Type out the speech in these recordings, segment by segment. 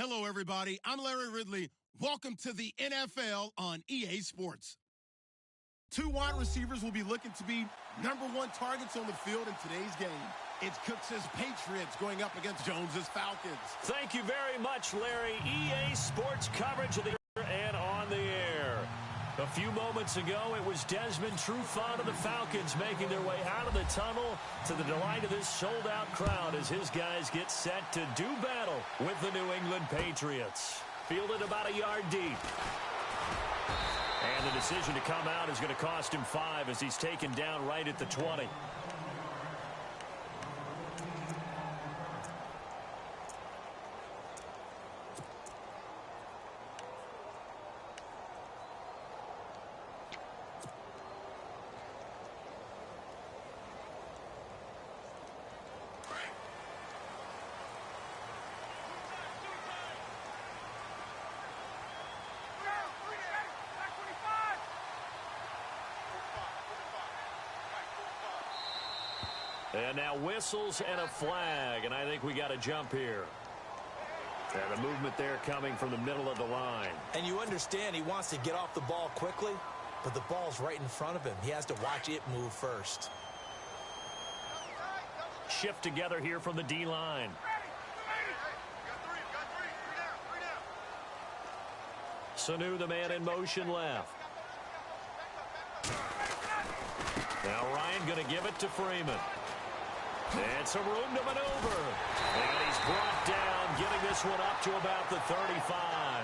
Hello, everybody. I'm Larry Ridley. Welcome to the NFL on EA Sports. Two wide receivers will be looking to be #1 targets on the field in today's game. It's Cooks' Patriots going up against Jones' Falcons. Thank you very much, Larry. EA Sports coverage of the year and on the air. A few moments ago, it was Desmond Trufant of the Falcons making their way out of the tunnel to the delight of this sold-out crowd as his guys get set to do battle with the New England Patriots. Fielded about a yard deep. And the decision to come out is going to cost him 5 as he's taken down right at the 20. And now whistles and a flag, and I think we got a jump here. And the movement there coming from the middle of the line. And you understand he wants to get off the ball quickly, but the ball's right in front of him. He has to watch it move first. Shift together here from the D-line. Sanu, the man in motion left. Now Ryan going to give it to Freeman. And some room to maneuver. And he's brought down, getting this one up to about the 35.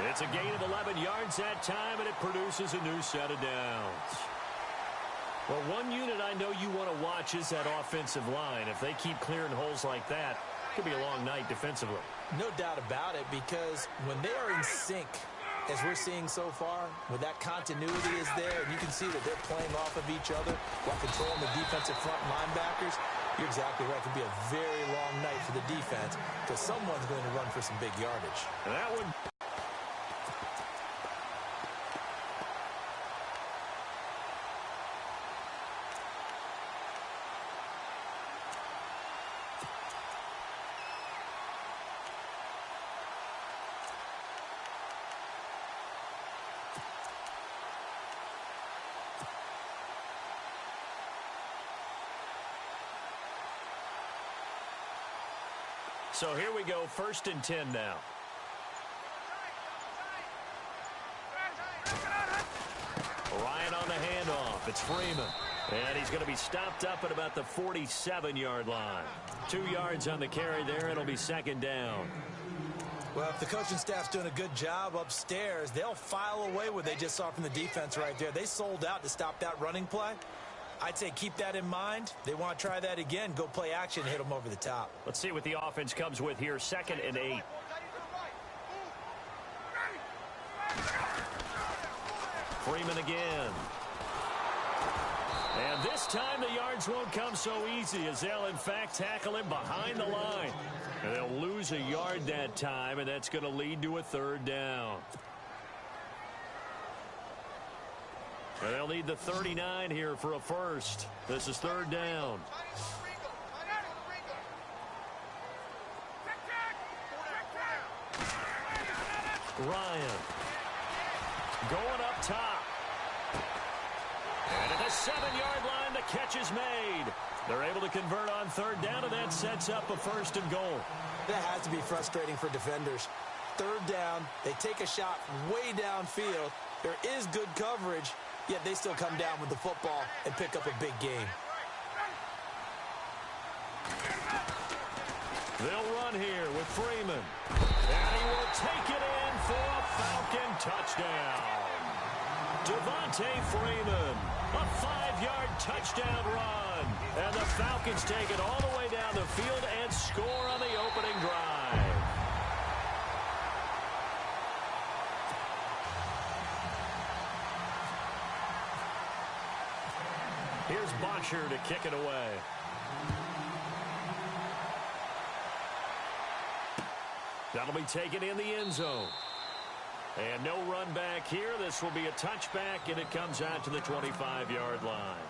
It's a gain of 11 yards that time, and it produces a new set of downs. Well, one unit I know you want to watch is that offensive line. If they keep clearing holes like that, it could be a long night defensively. No doubt about it, because when they are in sync, as we're seeing so far, when that continuity is there, and you can see that they're playing off of each other while controlling the defensive front linebackers, you're exactly right. It could be a very long night for the defense because someone's going to run for some big yardage. And that one... So here we go, 1st and 10 now. Ryan on the handoff. It's Freeman. And he's going to be stopped up at about the 47-yard line. 2 yards on the carry there. It'll be 2nd down. Well, if the coaching staff's doing a good job upstairs, they'll file away what they just saw from the defense right there. They sold out to stop that running play. I'd say keep that in mind. They want to try that again. Go play action, hit them over the top. Let's see what the offense comes with here. 2nd and 8. Freeman again. And this time the yards won't come so easy as they'll, in fact, tackle him behind the line. And they'll lose a yard that time, and that's going to lead to a 3rd down. And they'll need the 39 here for a first. This is 3rd down. Ryan going up top. And at the 7-yard line, the catch is made. They're able to convert on 3rd down, and that sets up a 1st and goal. That has to be frustrating for defenders. 3rd down, they take a shot way downfield. There is good coverage, yet they still come down with the football and pick up a big gain. They'll run here with Freeman. And he will take it in for a Falcon touchdown. Devontae Freeman, a 5-yard touchdown run. And the Falcons take it all the way down the field and score on the opening drive. Here's Bosher to kick it away. That'll be taken in the end zone. And no run back here. This will be a touchback, and it comes out to the 25-yard line.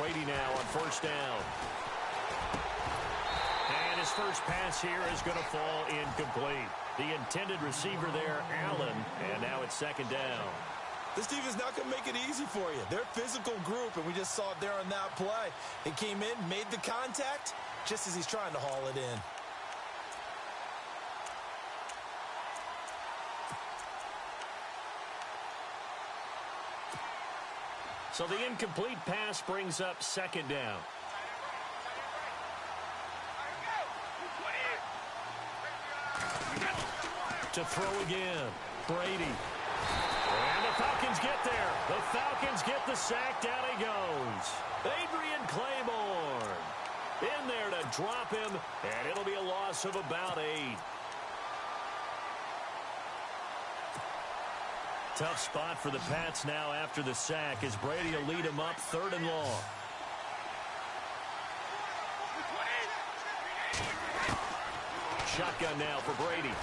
Brady now on first down. And his first pass here is going to fall incomplete. The intended receiver there, Allen, and now it's second down. This defense not going to make it easy for you. They're a physical group, and we just saw it there on that play. He came in, made the contact, just as he's trying to haul it in. So the incomplete pass brings up second down. To throw again, Brady. And the Falcons get there. The Falcons get the sack. Down he goes. Adrian Claiborne in there to drop him, and it'll be a loss of about 8. Tough spot for the Pats now after the sack as Brady will lead him up 3rd and long. Shotgun now for Brady.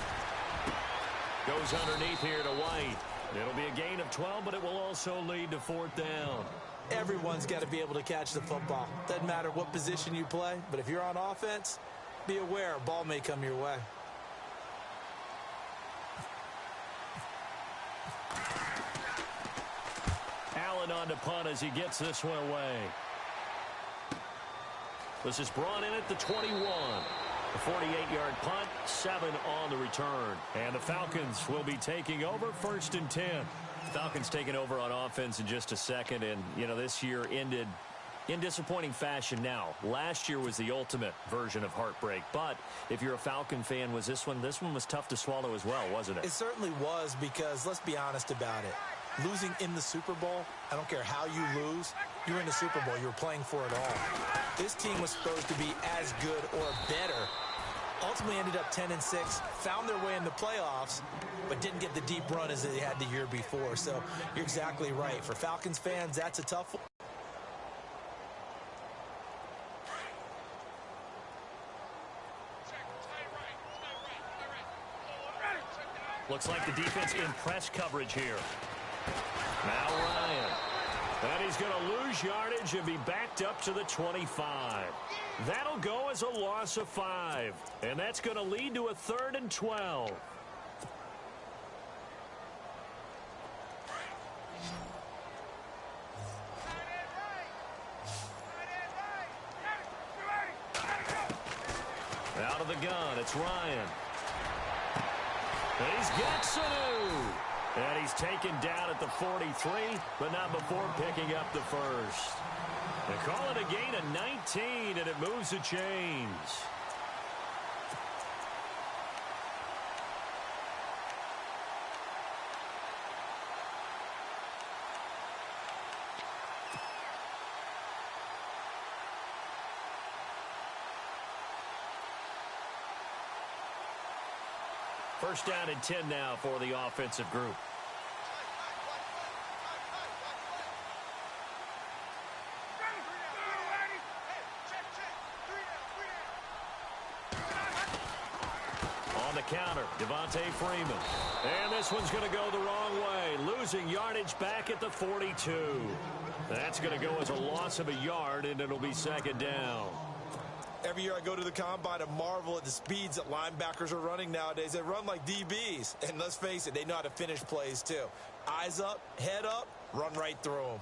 Goes underneath here to White. It'll be a gain of 12, but it will also lead to 4th down. Everyone's got to be able to catch the football. Doesn't matter what position you play, but if you're on offense, be aware a ball may come your way. Allen on to punt as he gets this one away. This is brought in at the 21. A 48-yard punt, 7 on the return. And the Falcons will be taking over 1st and 10. Falcons taking over on offense in just a second. And, you know, this year ended in disappointing fashion now. Last year was the ultimate version of heartbreak. But if you're a Falcon fan, was this one was tough to swallow as well, wasn't it? It certainly was because, let's be honest about it. Losing in the Super Bowl, I don't care how you lose, you're in the Super Bowl. You're playing for it all. This team was supposed to be as good or better. Ultimately ended up 10-6, found their way in the playoffs, but didn't get the deep run as they had the year before. So you're exactly right. For Falcons fans, that's a tough one. Looks like the defense in press coverage here. Now Ryan. And he's going to lose yardage and be backed up to the 25. That'll go as a loss of 5. And that's going to lead to a 3rd and 12. Out of the gun, it's Ryan. And he's got Sanu. And he's taken down at the 43, but not before picking up the first. They call it a gain of 19, and it moves the chains. First down and 10 now for the offensive group. On the counter, Devontae Freeman. And this one's going to go the wrong way. Losing yardage back at the 42. That's going to go as a loss of a yard, and it'll be second down. Every year I go to the combine and marvel at the speeds that linebackers are running nowadays. They run like DBs. And let's face it, they know how to finish plays too. Eyes up, head up, run right through them.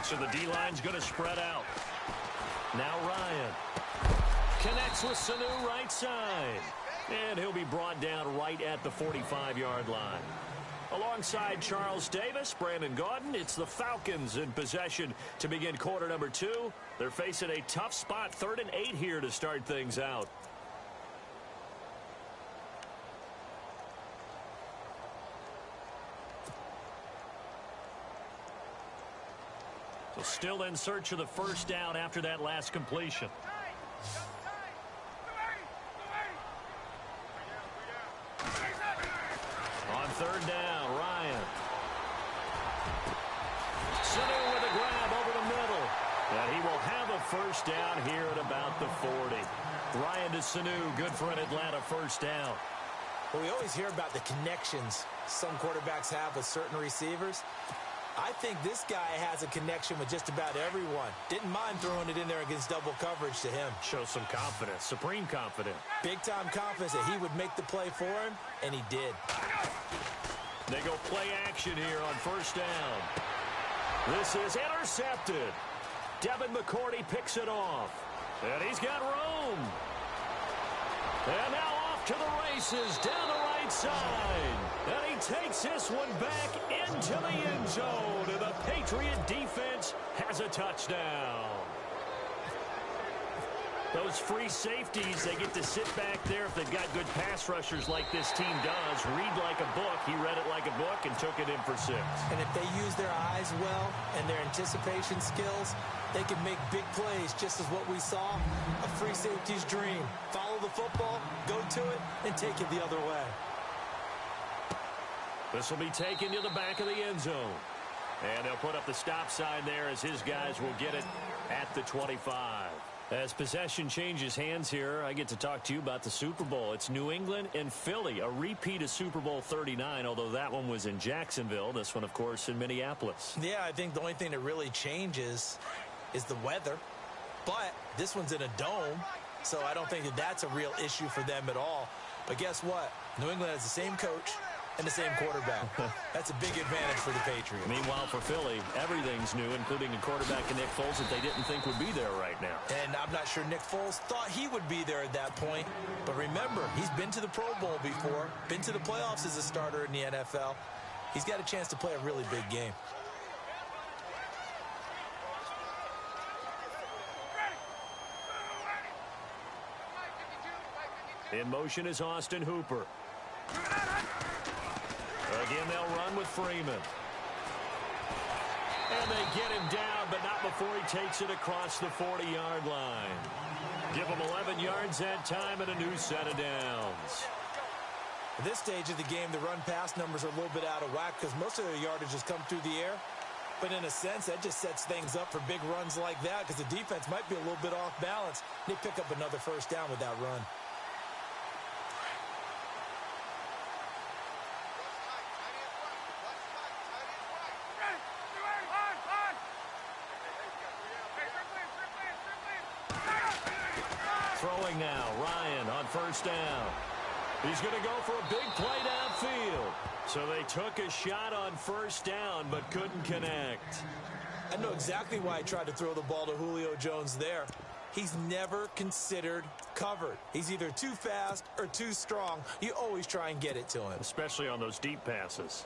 So the D-line's going to spread out. Now Ryan connects with Sanu right side. And he'll be brought down right at the 45-yard line. Alongside Charles Davis, Brandon Gaudin, it's the Falcons in possession to begin quarter number 2. They're facing a tough spot, 3rd and 8 here to start things out. So still in search of the first down after that last completion. On 3rd down, Ryan. Sanu first down here at about the 40. Ryan to Sanu, good for an Atlanta first down. Well, we always hear about the connections some quarterbacks have with certain receivers. I think this guy has a connection with just about everyone. Didn't mind throwing it in there against double coverage to him. Shows some confidence, supreme confidence. Big-time confidence that he would make the play for him, and he did. They go play action here on first down. This is intercepted. Devin McCourty picks it off. And he's got room. And now off to the races down the right side. And he takes this one back into the end zone. And the Patriot defense has a touchdown. Those free safeties, they get to sit back there if they've got good pass rushers like this team does. Read like a book. He read it like a book and took it in for 6. And if they use their eyes well and their anticipation skills, they can make big plays, just as what we saw. A free safety's dream. Follow the football, go to it, and take it the other way. This will be taken to the back of the end zone. And they'll put up the stop sign there as his guys will get it at the 25. As possession changes hands here, I get to talk to you about the Super Bowl. It's New England and Philly, a repeat of Super Bowl 39, although that one was in Jacksonville. This one, of course, in Minneapolis. Yeah, I think the only thing that really changes is the weather. But this one's in a dome, so I don't think that that's a real issue for them at all. But guess what? New England has the same coach and the same quarterback. That's a big advantage for the Patriots. Meanwhile, for Philly, everything's new, including a quarterback in Nick Foles that they didn't think would be there right now. And I'm not sure Nick Foles thought he would be there at that point. But remember, he's been to the Pro Bowl before, been to the playoffs as a starter in the NFL. He's got a chance to play a really big game. In motion is Austin Hooper. Again, they'll run with Freeman. And they get him down, but not before he takes it across the 40-yard line. Give him 11 yards that time and a new set of downs. At this stage of the game, the run-pass numbers are a little bit out of whack because most of their yardage has come through the air. But in a sense, that just sets things up for big runs like that because the defense might be a little bit off balance. They pick up another first down with that run. Throwing now, Ryan on first down. He's going to go for a big play downfield. So they took a shot on first down but couldn't connect. I know exactly why I tried to throw the ball to Julio Jones there. He's never considered covered. He's either too fast or too strong. You always try and get it to him. Especially on those deep passes.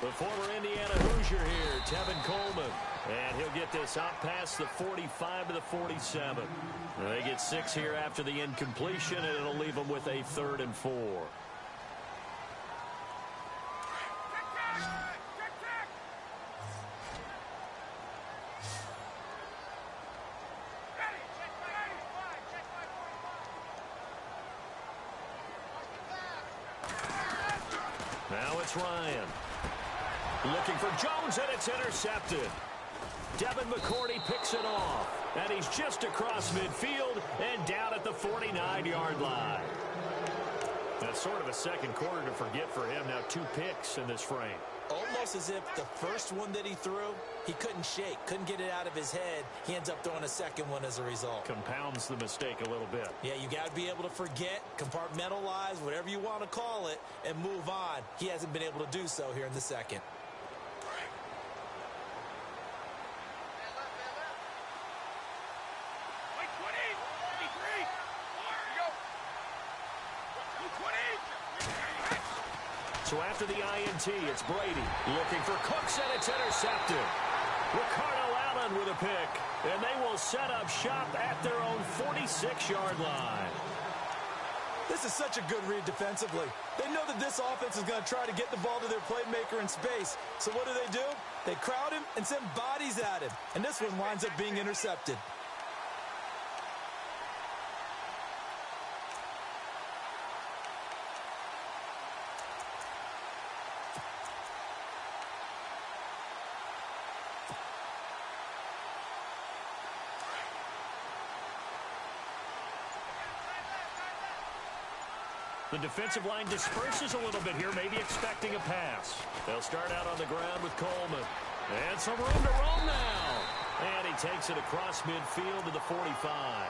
The former Indiana Hoosier here, Tevin Coleman. And he'll get this out past the 45 to the 47. They get 6 here after the incompletion, and it'll leave them with a 3rd and 4. Now it's Ryan. Looking for Jones, and it's intercepted. Devin McCourty picks it off, and he's just across midfield and down at the 49-yard line. That's sort of a second quarter to forget for him. Now 2 picks in this frame. Almost as if the first one that he threw, he couldn't shake, couldn't get it out of his head. He ends up throwing a second one as a result. Compounds the mistake a little bit. Yeah, you got to be able to forget, compartmentalize, whatever you want to call it, and move on. He hasn't been able to do so here in the second. So after the INT, it's Brady looking for Cooks, and it's intercepted. Ricardo Allen with a pick, and they will set up shop at their own 46-yard line. This is such a good read defensively. They know that this offense is going to try to get the ball to their playmaker in space. So what do? They crowd him and send bodies at him. And this one winds up being intercepted. The defensive line disperses a little bit here, maybe expecting a pass. They'll start out on the ground with Coleman. And some room to roam now. And he takes it across midfield to the 45.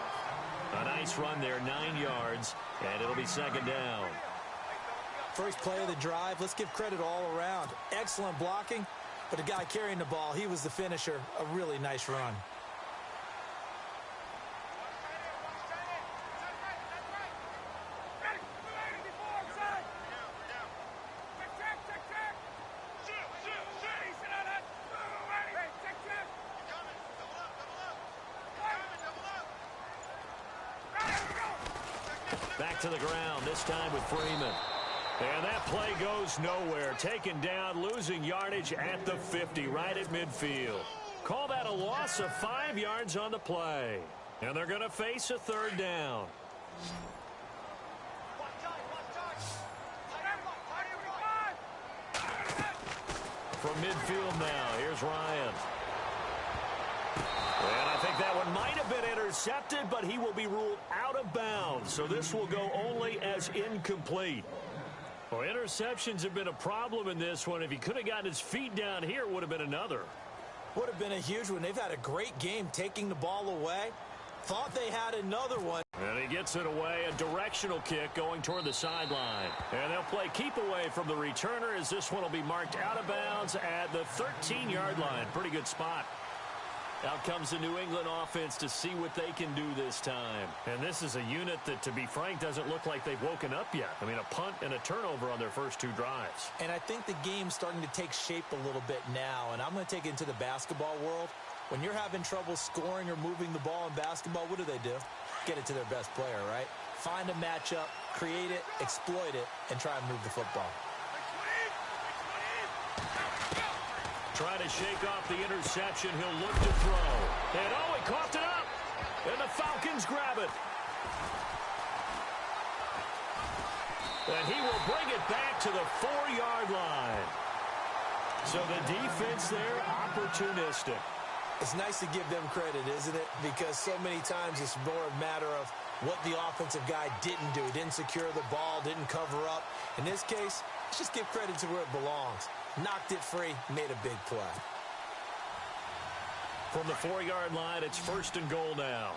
A nice run there, 9 yards, and it'll be second down. First play of the drive, let's give credit all around. Excellent blocking, but the guy carrying the ball, he was the finisher. A really nice run. Back to the ground, this time with Freeman. And that play goes nowhere. Taken down, losing yardage at the 50, right at midfield. Call that a loss of 5 yards on the play. And they're going to face a third down. From midfield now, here's Ryan. And I think that one might have been intercepted, but he will be ruled out of bounds. So this will go only as incomplete. Well, interceptions have been a problem in this one. If he could have gotten his feet down here, it would have been another. Would have been a huge one. They've had a great game taking the ball away. Thought they had another one. And he gets it away, a directional kick going toward the sideline. And they'll play keep away from the returner as this one will be marked out of bounds at the 13-yard line. Pretty good spot. Out comes the New England offense to see what they can do this time. And this is a unit that, to be frank, doesn't look like they've woken up yet. I mean, a punt and a turnover on their first 2 drives. And I think the game's starting to take shape a little bit now. And I'm going to take it into the basketball world. When you're having trouble scoring or moving the ball in basketball, what do? Get it to their best player, right? Find a matchup, create it, exploit it, and try and move the football. Trying to shake off the interception. He'll look to throw. And, oh, he coughed it up. And the Falcons grab it. And he will bring it back to the 4-yard line. So the defense there, opportunistic. It's nice to give them credit, isn't it? Because so many times it's more a matter of what the offensive guy didn't do. Didn't secure the ball, didn't cover up. In this case, let's just give credit to where it belongs. Knocked it free, made a big play. From the 4-yard line, it's first and goal now.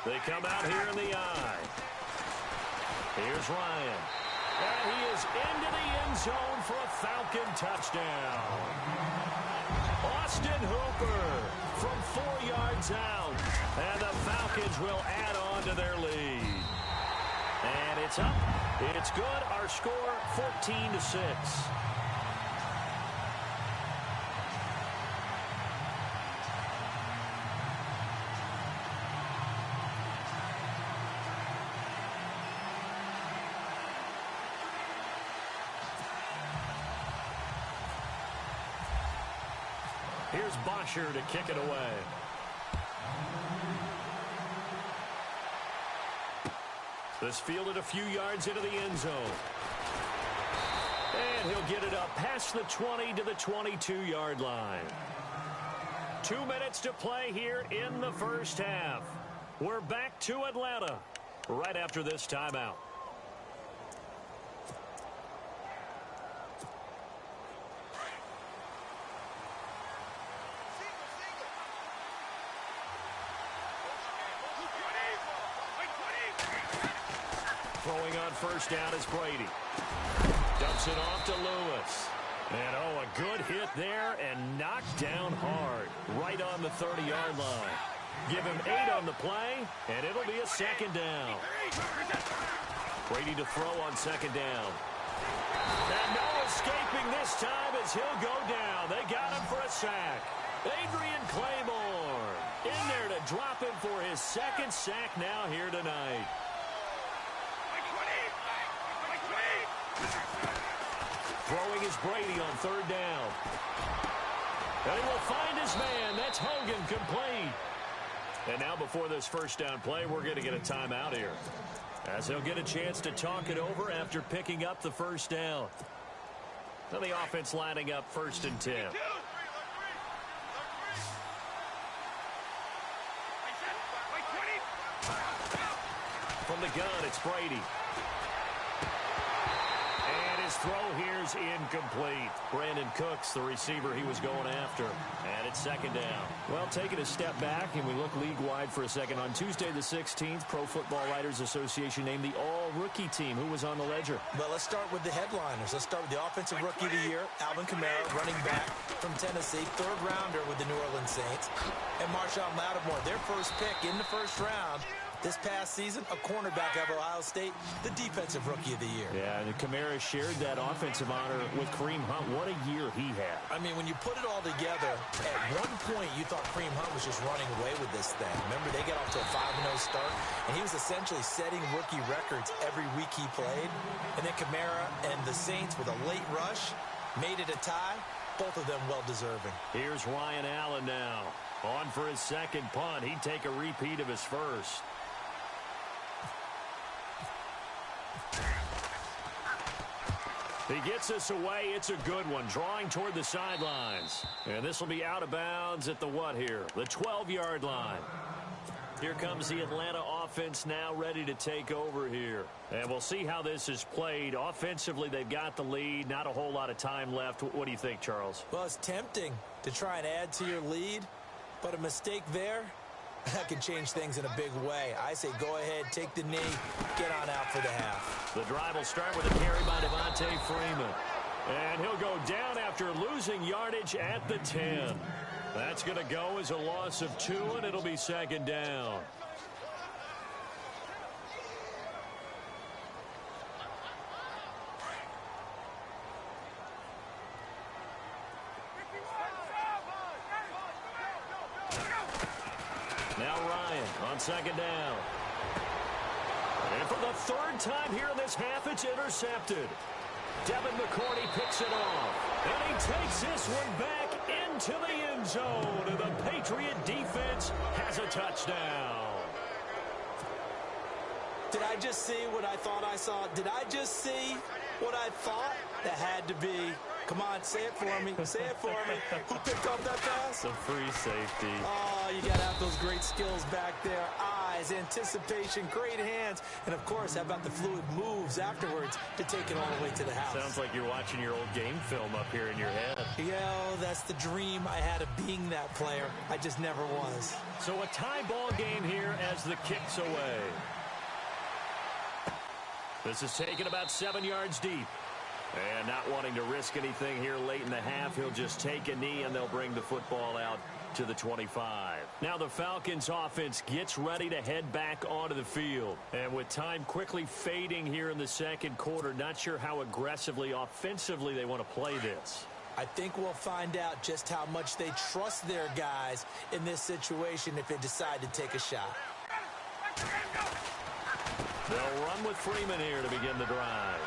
They come out here in the eye. Here's Ryan. And he is into the end zone for a Falcon touchdown. Austin Hooper from 4 yards out. And the Falcons will add on to their lead. And it's up. It's good. Our score, 14-6. Here's Bosher to kick it away. This fielded a few yards into the end zone. And he'll get it up past the 20 to the 22-yard line. 2 minutes to play here in the first half. We're back to Atlanta right after this timeout. Throwing on first down is Brady. Dumps it off to Lewis. And, oh, a good hit there and knocked down hard. Right on the 30-yard line. Give him 8 on the play, and it'll be a second down. Brady to throw on second down. And no escaping this time as he'll go down. They got him for a sack. Adrian Claymore in there to drop him for his second sack now here tonight. Throwing is Brady on third down. And he will find his man. That's Hogan complete. And now before this first down play, we're going to get a timeout here, as he'll get a chance to talk it over after picking up the first down. Now the offense lining up first and 10. gun. It's Brady. And his throw here's incomplete. Brandon Cooks, the receiver he was going after. And it's second down. Well, taking a step back, and we look league-wide for a second. On Tuesday the 16th, Pro Football Writers Association named the all-rookie team. Who was on the ledger? Well, let's start with the headliners. Let's start with the Offensive Rookie of the Year, Alvin Kamara, running back from Tennessee, third-rounder with the New Orleans Saints. And Marshawn Lattimore, their first pick in the first round. This past season, a cornerback of Ohio State, the Defensive Rookie of the Year. Yeah, and Kamara shared that offensive honor with Kareem Hunt. What a year he had. I mean, when you put it all together, at one point you thought Kareem Hunt was just running away with this thing. Remember, they got off to a 5-0 start, and he was essentially setting rookie records every week he played. And then Kamara and the Saints with a late rush made it a tie. Both of them well-deserving. Here's Ryan Allen now. On for his second punt. He'd take a repeat of his first. He gets us away. It's a good one. Drawing toward the sidelines. And this will be out of bounds at the what here? The 12-yard line. Here comes the Atlanta offense now ready to take over here. And we'll see how this is played. Offensively, they've got the lead. Not a whole lot of time left. What do you think, Charles? Well, it's tempting to try and add to your lead, but a mistake there, that could change things in a big way. I say go ahead, take the knee, get on out for the half. The drive will start with a carry by Devontae Freeman. And he'll go down after losing yardage at the 10. That's going to go as a loss of 2, and it'll be second down. Now Ryan on second down. And for the third time here in this half, it's intercepted. Devin McCourty picks it off. And he takes this one back into the end zone. And the Patriot defense has a touchdown. Did I just see what I thought I saw? Did I just see what I thought? That had to be. Come on, say it for me. Say it for me. Who picked up that pass? The free safety. Oh, you got to have those great skills back there. Eyes, anticipation, great hands. And, of course, how about the fluid moves afterwards to take it all the way to the house? Sounds like you're watching your old game film up here in your head. Yeah, that's the dream I had of being that player. I just never was. So a tie ball game here as the kick's away. This is taken about 7 yards deep. And not wanting to risk anything here late in the half, he'll just take a knee and they'll bring the football out to the 25. Now the Falcons offense gets ready to head back onto the field. And with time quickly fading here in the second quarter, not sure how aggressively, offensively they want to play this. I think we'll find out just how much they trust their guys in this situation if they decide to take a shot. They'll run with Freeman here to begin the drive.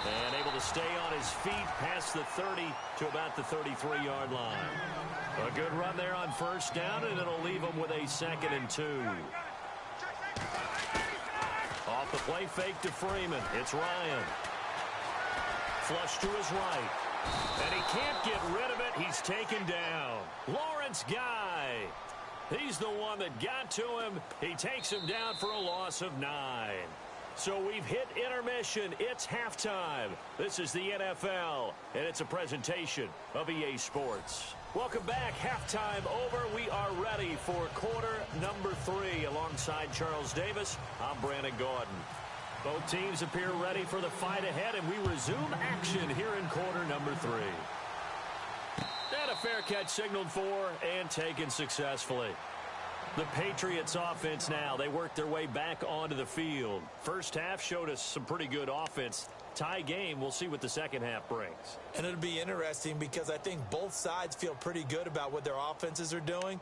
And able to stay on his feet past the 30 to about the 33-yard line. A good run there on first down, and it'll leave him with a 2nd and 2. Off the play fake to Freeman. It's Ryan. Flush to his right. And he can't get rid of it. He's taken down. Lawrence Guy. He's the one that got to him. He takes him down for a loss of 9. So we've hit intermission. It's halftime. This is the NFL, and it's a presentation of EA Sports. Welcome back. Halftime over. We are ready for quarter number 3. Alongside Charles Davis, I'm Brandon Gordon. Both teams appear ready for the fight ahead, and we resume action here in quarter number 3. And a fair catch signaled for and taken successfully. The Patriots offense now, they worked their way back onto the field. First half showed us some pretty good offense. Tie game, we'll see what the second half brings. And it'll be interesting because I think both sides feel pretty good about what their offenses are doing.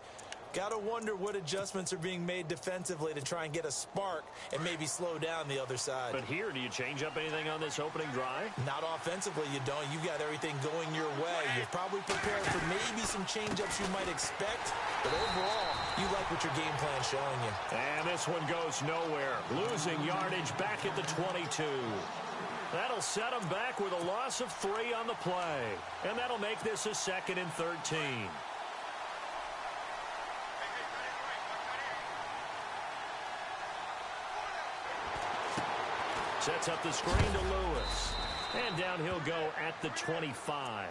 Got to wonder what adjustments are being made defensively to try and get a spark and maybe slow down the other side. But here, do you change up anything on this opening drive? Not offensively, you don't. You got everything going your way. You're probably prepared for maybe some change-ups you might expect. But overall, you like what your game plan's showing you. And this one goes nowhere. Losing yardage back at the 22. That'll set them back with a loss of 3 on the play. And that'll make this a 2nd and 13. Sets up the screen to Lewis. And down he'll go at the 25.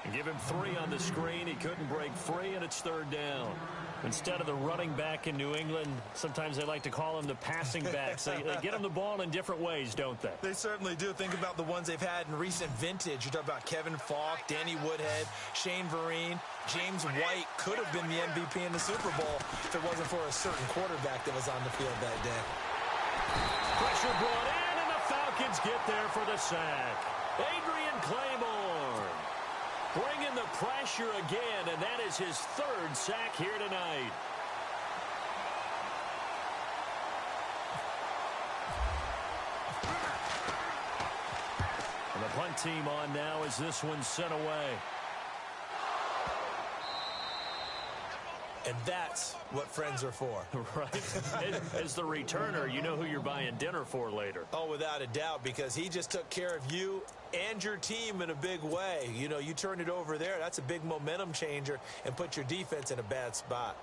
And give him 3 on the screen. He couldn't break free, and it's 3rd down. Instead of the running back in New England, sometimes they like to call them the passing backs. They get them the ball in different ways, don't they? They certainly do. Think about the ones they've had in recent vintage. You talk about Kevin Falk, Danny Woodhead, Shane Vereen, James White could have been the MVP in the Super Bowl if it wasn't for a certain quarterback that was on the field that day. Pressure brought in, and the Falcons get there for the sack. Adrian Claiborne bringing the pressure again, and that is his 3rd sack here tonight. And the punt team on now as this one's sent away. And that's what friends are for. Right. As the returner, you know who you're buying dinner for later. Oh, without a doubt, because he just took care of you and your team in a big way. You know, you turn it over there, that's a big momentum changer and put your defense in a bad spot.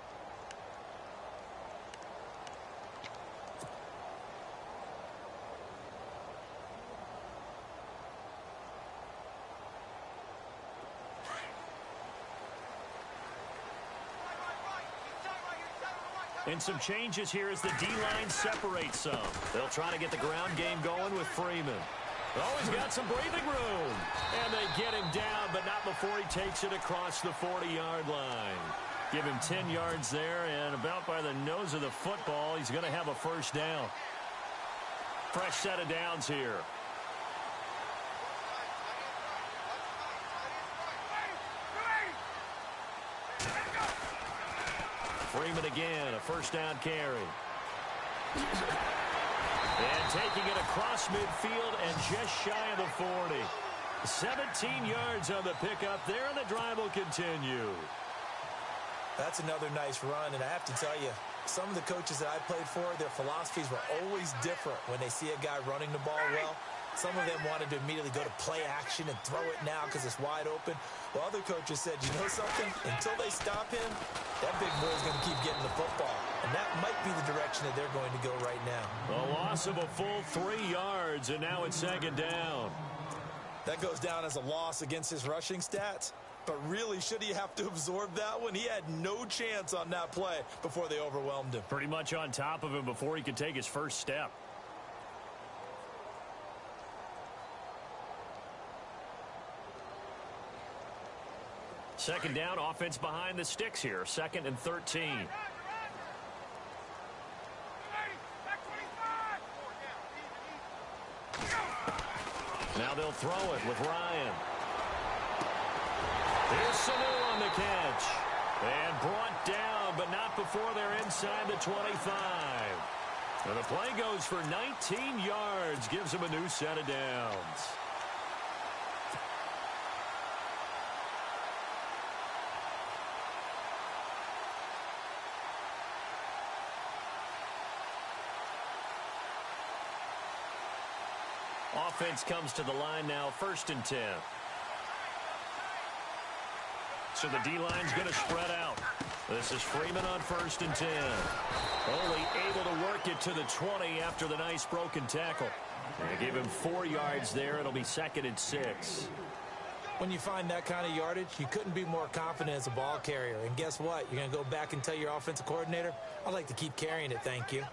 And some changes here as the D-line separates some. They'll try to get the ground game going with Freeman. Oh, he's got some breathing room. And they get him down, but not before he takes it across the 40-yard line. Give him 10 yards there, and about by the nose of the football, he's going to have a 1st down. Fresh set of downs here. Freeman again, a 1st down carry. And taking it across midfield and just shy of the 40. 17 yards on the pickup there, and the drive will continue. That's another nice run, and I have to tell you, some of the coaches that I played for, their philosophies were always different when they see a guy running the ball well. Some of them wanted to immediately go to play action and throw it now because it's wide open. Well, other coaches said, you know something? Until they stop him, that big boy's going to keep getting the football. And that might be the direction that they're going to go right now. A loss of a full 3 yards, and now it's 2nd down. That goes down as a loss against his rushing stats. But really, should he have to absorb that one? He had no chance on that play before they overwhelmed him. Pretty much on top of him before he could take his first step. Second down, offense behind the sticks here. 2nd and 13. Now they'll throw it with Ryan. Here's Sanu on the catch. And brought down, but not before they're inside the 25. And the play goes for 19 yards. Gives them a new set of downs. Offense comes to the line now, 1st and 10. So the D-line's going to spread out. This is Freeman on 1st and 10. Only able to work it to the 20 after the nice broken tackle. They give him 4 yards there. It'll be 2nd and 6. When you find that kind of yardage, you couldn't be more confident as a ball carrier. And guess what? You're going to go back and tell your offensive coordinator, I'd like to keep carrying it, thank you.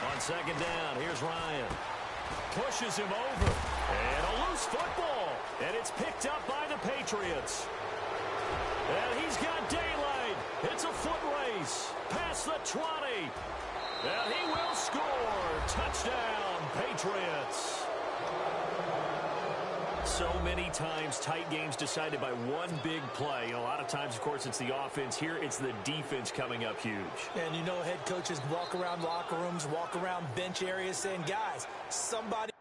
On 2nd down, here's Ryan. Pushes him over. And a loose football. And it's picked up by the Patriots. And he's got daylight. It's a foot race. Past the 20. And he will score. Touchdown, Patriots. So many times tight games decided by one big play. A lot of times, of course, it's the offense. Here, it's the defense coming up huge. And you know head coaches walk around locker rooms, walk around bench areas saying, guys, somebody